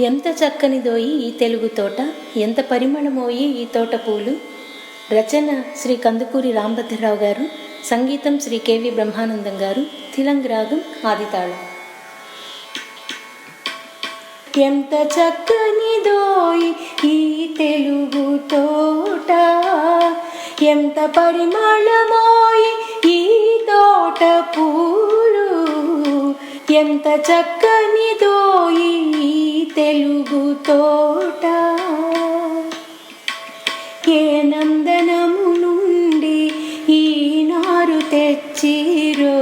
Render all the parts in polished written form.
ఎంత చక్కనిదోయి ఈ తెలుగు తోట, ఎంత పరిమళమోయి ఈ తోట పూలు. రచన శ్రీ కందుకూరి రాంభద్రరావు గారు, సంగీతం శ్రీ కెవి బ్రహ్మానందం గారు, తిలంగ్ రాగం ఆదితాళం. ఎంత చక్కనిదోయి ఈ తెలుగు తోట, ఎంత పరిమళమోయి ఈ తోట పూలు. ఎంత చక్కనిదోయి ఈ తెలుగు తోట, ఏ నందనము నుండి ఈ నారు తెచ్చిరో,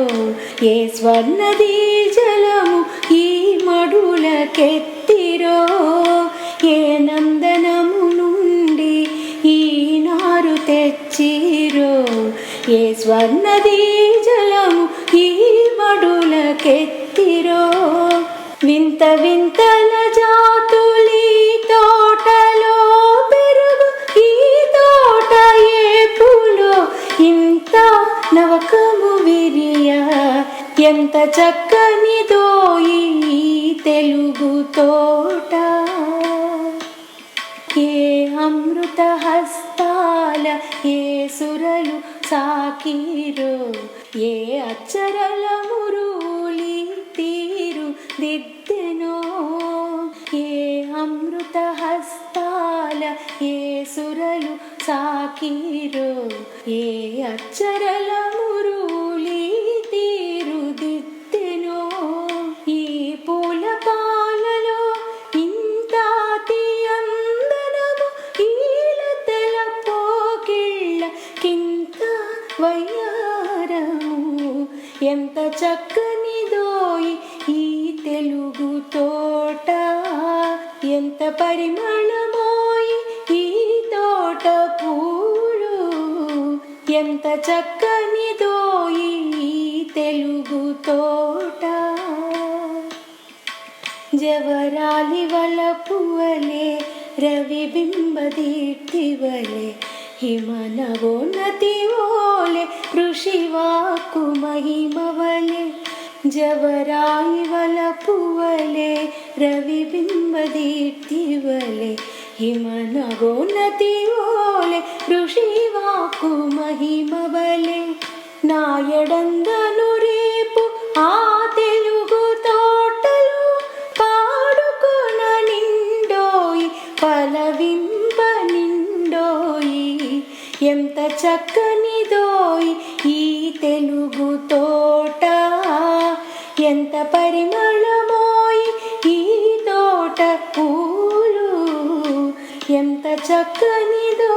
ఏ స్వర్ణదీ జలము ఈ మడులకెత్తిరో. ఏ నందనము నుండి ఈ నారు తెచ్చిరో, ఏ స్వర్ణదీ జలము ఈ మడులకెత్తిరో. వింత వింతల జాతులీ తోటలో పెరుగు, ఈ తోట ఏపులో ఇంత నవకము విరియా. ఎంత చక్కనిదోయి తెలుగు తోట, ఏ అమృత హస్తాల ఏ సురలు సాకిరో, ఏ అచ్చరల మురళి తీరు దిద్దెనో. ఏ అమృత హస్తాల ఏ సురలు సాకిరో, ఏ అచ్చరల మురళి తీరు దిద్దెనో. ఈ పూల పాలలో ఇంతాతి అందనము, ఈలతల పోకిళ్ళ కింత వయ్యారము. ఎంత చక్కనిదోయి ఈ తెలుగు తోట, ఎంత పరిమళమోయి ఈ తోట పూలు. ఎంత చక్కనిదోయి ఈ తెలుగు తోట, జవరాలి వలపువలే రవి బింబదీప్తివలే, హిమనవోన్నతి ఓలే ఋషివాకు మహిమవలే. జవరాలి వలపువలే రవి బింబదీప్తివలే, హిమనవోన్నతి ఓలే ఋషివాకు మహిమవలే. నాయడందను రేపు ఆ తెలుగు తోటలో పాడుకొన నిండోయి పలవింప నిండోయి. ఎంత చక్కనిదోయి ఈ తెలుగు తోట, ఎంత పరిమళమోయి ఈ తోట పూలు. ఎంత చక్కనిదో